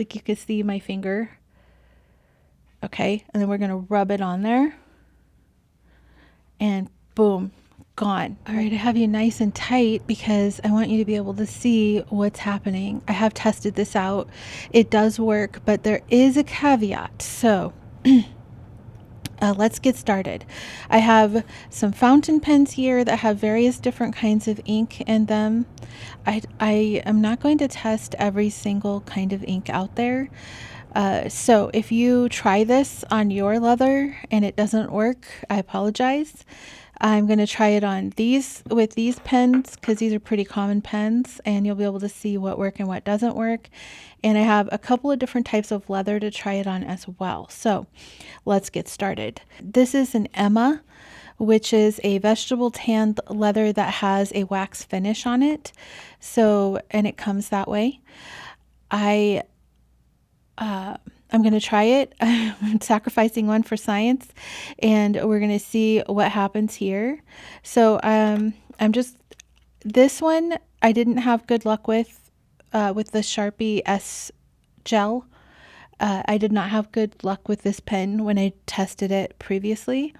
like you can see my finger. Okay, and then we're going to rub it on there. And boom, gone. All right, I have you nice and tight because I want you to be able to see what's happening. I have tested this out. It does work, but there is a caveat. So let's get started. I have some fountain pens here that have various different kinds of ink in them. I am not going to test every single kind of ink out there. So if you try this on your leather and it doesn't work, I apologize. I'm going to try it on these with these pens because these are pretty common pens, and you'll be able to see what works and what doesn't work. And I have a couple of different types of leather to try it on as well. So let's get started. This is an Emma, which is a vegetable tanned leather that has a wax finish on it. So, and it comes that way. I'm going to try it. I'm sacrificing one for science, and we're going to see what happens here. So this one I didn't have good luck with the Sharpie S gel. I did not have good luck with this pen when I tested it previously.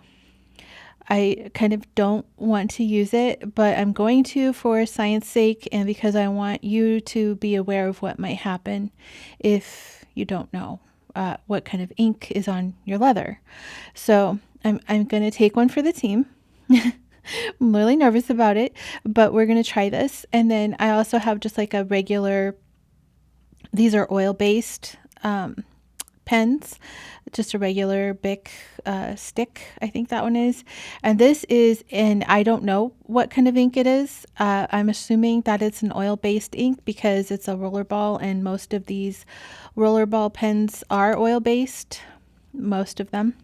I kind of don't want to use it, but I'm going to for science sake and because I want you to be aware of what might happen if you don't know what kind of ink is on your leather. So I'm going to take one for the team. I'm really nervous about it, but we're going to try this. And then I also have just like a regular, these are oil-based pens, just a regular Bic stick, I think that one is. And this is I don't know what kind of ink it is. I'm assuming that it's an oil-based ink because it's a rollerball, and most of these rollerball pens are oil-based, most of them.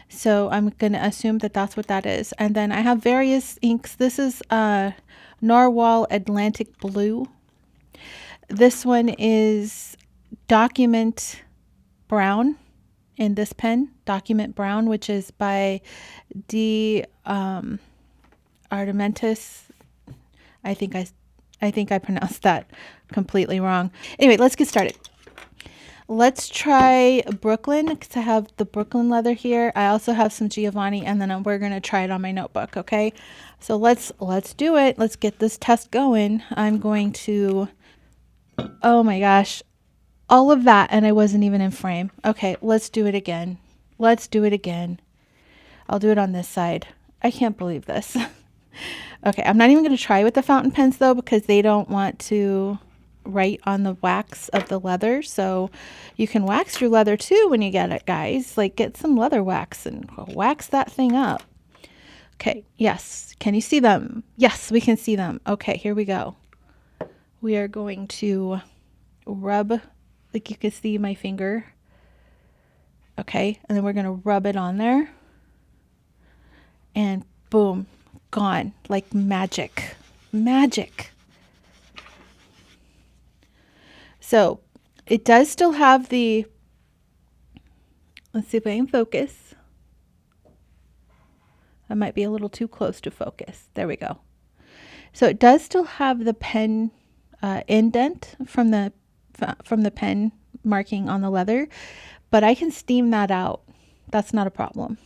So I'm going to assume that that's what that is. And then I have various inks. This is Narwhal Atlantic Blue. This one is Document Brown in this pen, Document Brown, which is by D. Artementis. I think I pronounced that completely wrong. Anyway, let's get started. Let's try Brooklyn because I have the Brooklyn leather here. I also have some Giovanni, and then we're going to try it on my notebook, okay? So let's do it. Let's get this test going. I'm going to, oh my gosh, all of that, and I wasn't even in frame. Okay, let's do it again. Let's do it again. I'll do it on this side. I can't believe this. Okay, I'm not even going to try with the fountain pens though because they don't want to write on the wax of the leather. So you can wax your leather too when you get it, guys. Like get some leather wax and wax that thing up. Okay, yes. Can you see them? Yes, we can see them. Okay, here we go. We are going to rub, like you can see my finger. Okay, and then we're going to rub it on there. And boom, gone like magic. Magic. So it does still have the, let's see if I can focus. I might be a little too close to focus. There we go. So it does still have the pen indent from the pen marking on the leather, but I can steam that out. That's not a problem.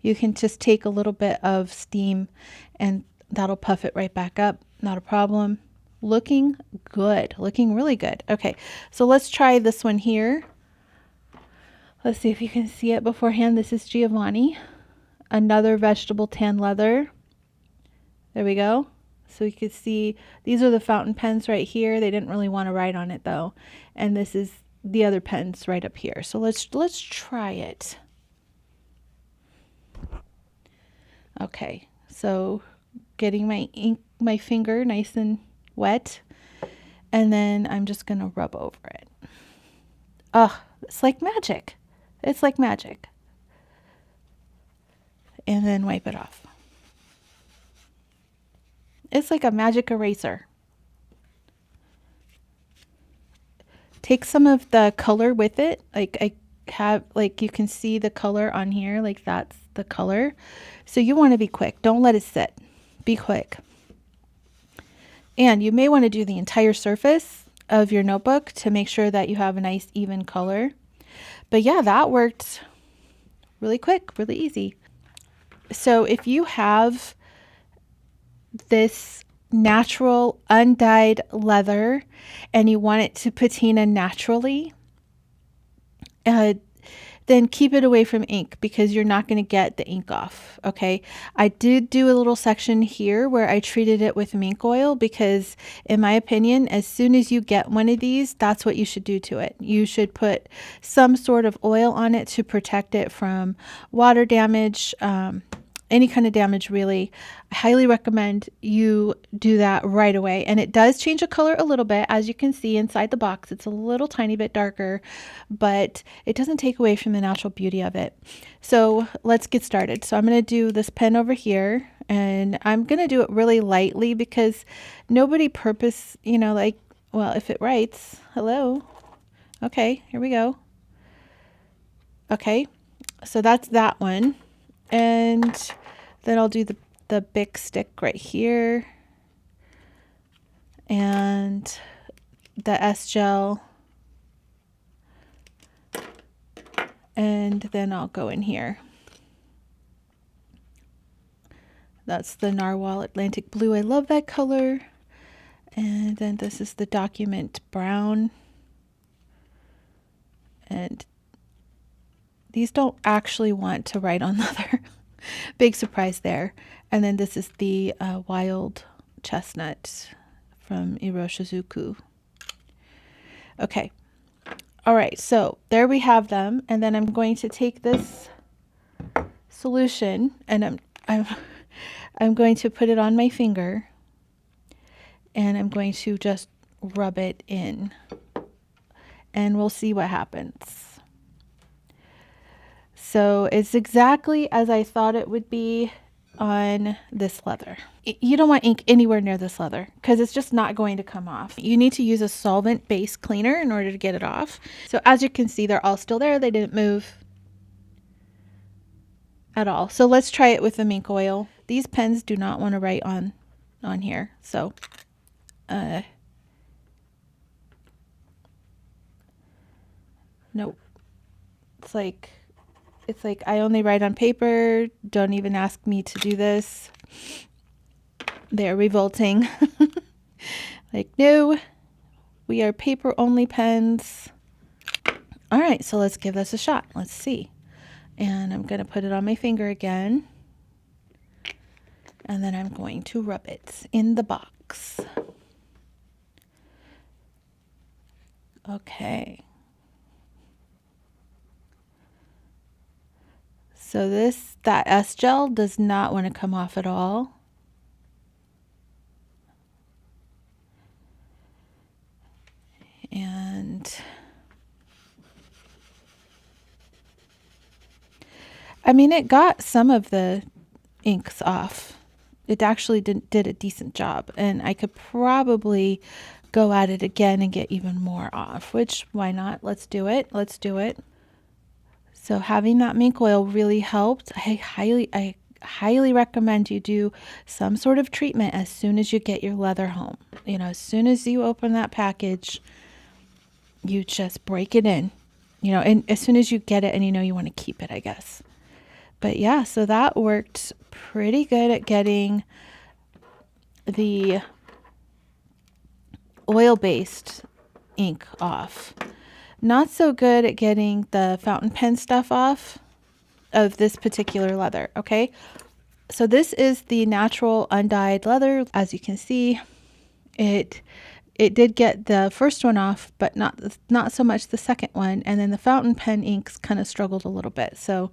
You can just take a little bit of steam and that'll puff it right back up. Not a problem. Looking good. Looking really good. Okay, so let's try this one here. Let's see if you can see it beforehand. This is Giovanni. Another vegetable tan leather. There we go. So you can see these are the fountain pens right here. They didn't really want to write on it though. And this is the other pens right up here. So let's try it. Okay, so getting my ink, my finger nice and wet, and then I'm just gonna rub over it. Oh, it's like magic. It's like magic. And then wipe it off. It's like a magic eraser. Take some of the color with it. Like I have, like you can see the color on here, like that's the color. So you want to be quick. Don't let it sit. Be quick. And you may want to do the entire surface of your notebook to make sure that you have a nice even color. But yeah, that worked really quick, really easy. So if you have this natural undyed leather and you want it to patina naturally, then keep it away from ink because you're not going to get the ink off. Okay. I did do a little section here where I treated it with mink oil because in my opinion, as soon as you get one of these, that's what you should do to it. You should put some sort of oil on it to protect it from water damage, any kind of damage really. I highly recommend you do that right away. And it does change the color a little bit. As you can see inside the box, it's a little tiny bit darker, but it doesn't take away from the natural beauty of it. So let's get started. So I'm going to do this pen over here, and I'm going to do it really lightly because nobody well, if it writes, hello. Okay, here we go. Okay, so that's that one. And then I'll do the big stick right here and the S gel. And then I'll go in here. That's the Narwhal Atlantic Blue. I love that color. And then this is the Document Brown. And these don't actually want to write on leather. Big surprise there. And then this is the Wild Chestnut from Iroshizuku. Okay. All right. So there we have them. And then I'm going to take this solution and I'm going to put it on my finger and I'm going to just rub it in and we'll see what happens. So it's exactly as I thought it would be on this leather. You don't want ink anywhere near this leather because it's just not going to come off. You need to use a solvent-based cleaner in order to get it off. So as you can see, they're all still there. They didn't move at all. So let's try it with the mink oil. These pens do not want to write on here. So nope. It's like I only write on paper. Don't even ask me to do this. They're revolting. Like, no, we are paper only pens. All right, so let's give this a shot. Let's see. And I'm going to put it on my finger again. And then I'm going to rub it in the box. Okay. So that S gel does not want to come off at all. And I mean, it got some of the inks off. It actually did a decent job, and I could probably go at it again and get even more off, which why not? Let's do it. Let's do it. So having that mink oil really helped. I highly recommend you do some sort of treatment as soon as you get your leather home. You know, as soon as you open that package, you just break it in, you know, and as soon as you get it and you know you want to keep it, I guess. But yeah, so that worked pretty good at getting the oil-based ink off. Not so good at getting the fountain pen stuff off of this particular leather, okay? So this is the natural undyed leather. As you can see, it did get the first one off, but not so much the second one. And then the fountain pen inks kind of struggled a little bit. So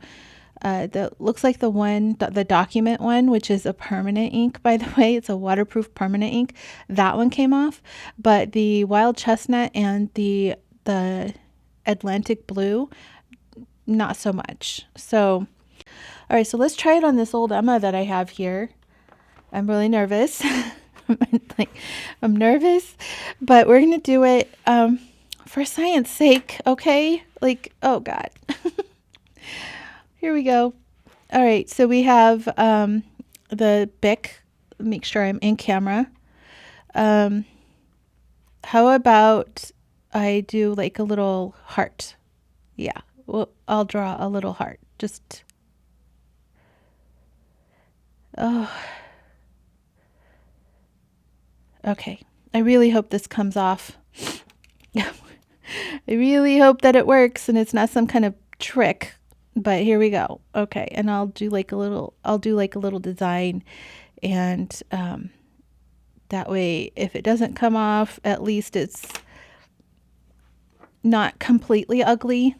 looks like the document one, which is a permanent ink, by the way, it's a waterproof permanent ink. That one came off, but the wild chestnut and the Atlantic blue, not so much. So, all right, so let's try it on this old Emma that I have here. I'm really nervous. I'm nervous, but we're gonna do it for science sake, okay? Like, oh God. Here we go. All right, so we have the Bic. Make sure I'm in camera. how about I do like a little heart? Yeah, well, I'll draw a little heart. Just, oh, okay. I really hope this comes off. I really hope that it works and it's not some kind of trick. But here we go. Okay, and I'll do like a little design, and that way, if it doesn't come off, at least it's not completely ugly.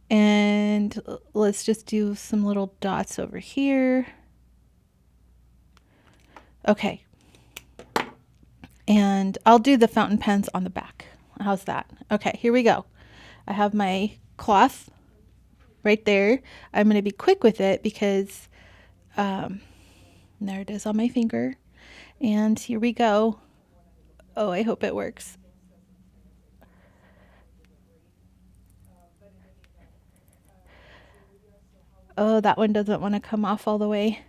And let's just do some little dots over here. Okay. And I'll do the fountain pens on the back. How's that? Okay, here we go. I have my cloth right there. I'm going to be quick with it because there it is on my finger. And here we go. Oh, I hope it works. Oh, that one doesn't want to come off all the way.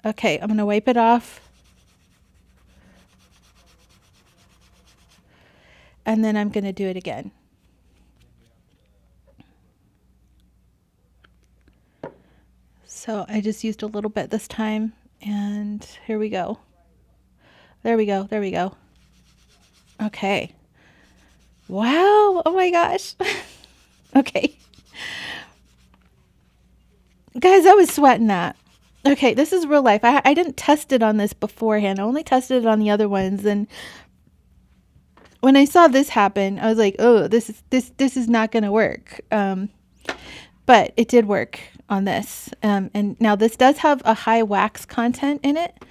Okay, I'm going to wipe it off. And then I'm going to do it again. So I just used a little bit this time. And here we go. There we go. There we go. Okay. Wow. Oh my gosh. Okay. Guys, I was sweating that. Okay, this is real life. I didn't test it on this beforehand. I only tested it on the other ones. And when I saw this happen, I was like, oh, this is not going to work. But it did work on this. And now this does have a high wax content in it.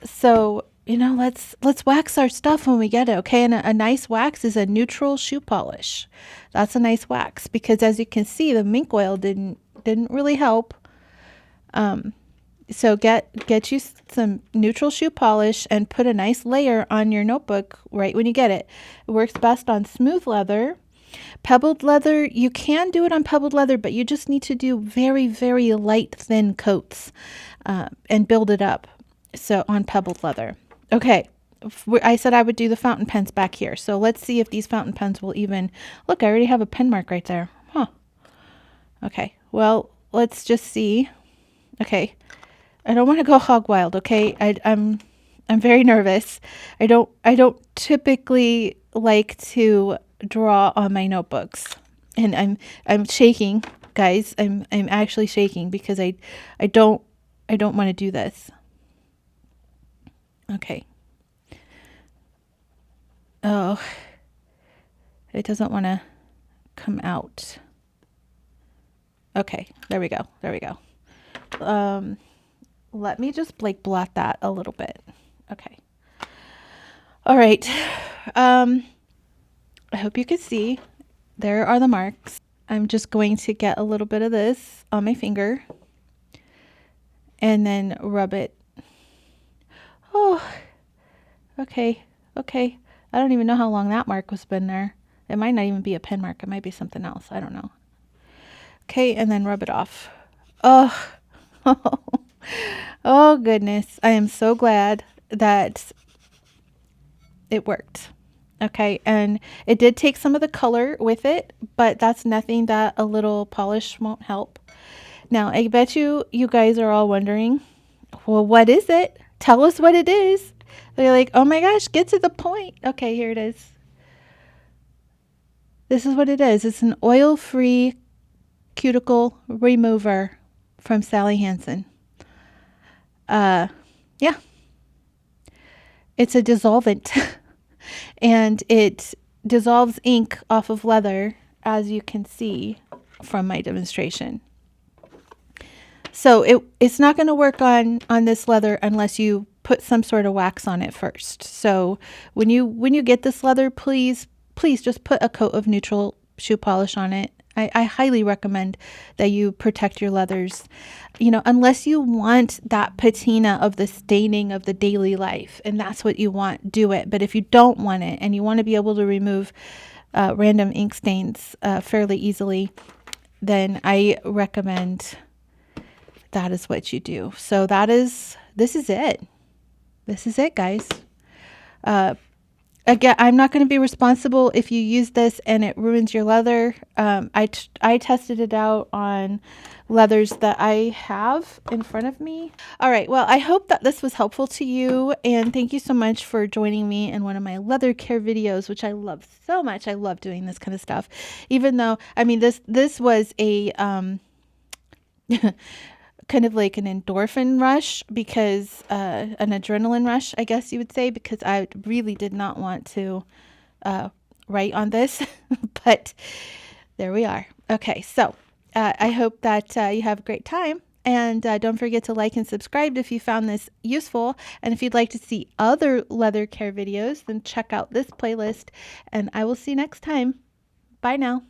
So, let's wax our stuff when we get it, okay? And a nice wax is a neutral shoe polish. That's a nice wax because, as you can see, the mink oil didn't really help. So get you some neutral shoe polish and put a nice layer on your notebook right when you get it. It works best on smooth leather. Pebbled leather, you can do it on pebbled leather, but you just need to do very, very light, thin coats and build it up. So on pebbled leather. Okay, I said I would do the fountain pens back here. So let's see if these fountain pens will even... Look, I already have a pen mark right there. Huh. Okay, well, let's just see. Okay, I don't want to go hog wild, okay? I'm very nervous. I don't typically like to draw on my notebooks. And I'm shaking, guys. I'm actually shaking because I don't want to do this. Okay. Oh, it doesn't want to come out. Okay, there we go. There we go. Let me just blot that a little bit. Okay. All right. I hope you can see. There are the marks. I'm just going to get a little bit of this on my finger and then rub it. Oh, okay. Okay. I don't even know how long that mark has been there. It might not even be a pen mark. It might be something else. I don't know. Okay, and then rub it off. Oh, oh goodness. I am so glad that it worked. Okay, and it did take some of the color with it, but that's nothing that a little polish won't help. Now, I bet you guys are all wondering, well, what is it? Tell us what it is. They're like, oh my gosh, get to the point. Okay, here it is. This is what it is. It's an oil-free cuticle remover from Sally Hansen. Yeah. It's a dissolvent. And it dissolves ink off of leather, as you can see from my demonstration. So it's not going to work on this leather unless you put some sort of wax on it first. So when you get this leather, please just put a coat of neutral shoe polish on it. I highly recommend that you protect your leathers, unless you want that patina of the staining of the daily life, and that's what you want, do it. But if you don't want it and you want to be able to remove random ink stains fairly easily, then I recommend that is what you do. So this is it. This is it, guys. Again, I'm not going to be responsible if you use this and it ruins your leather. I tested it out on leathers that I have in front of me. All right. Well, I hope that this was helpful to you. And thank you so much for joining me in one of my leather care videos, which I love so much. I love doing this kind of stuff, even though, I mean, this was a, kind of like an endorphin rush because an adrenaline rush, I guess you would say, because I really did not want to write on this, but there we are. Okay, so I hope that you have a great time. And don't forget to like and subscribe if you found this useful. And if you'd like to see other leather care videos, then check out this playlist. And I will see you next time. Bye now.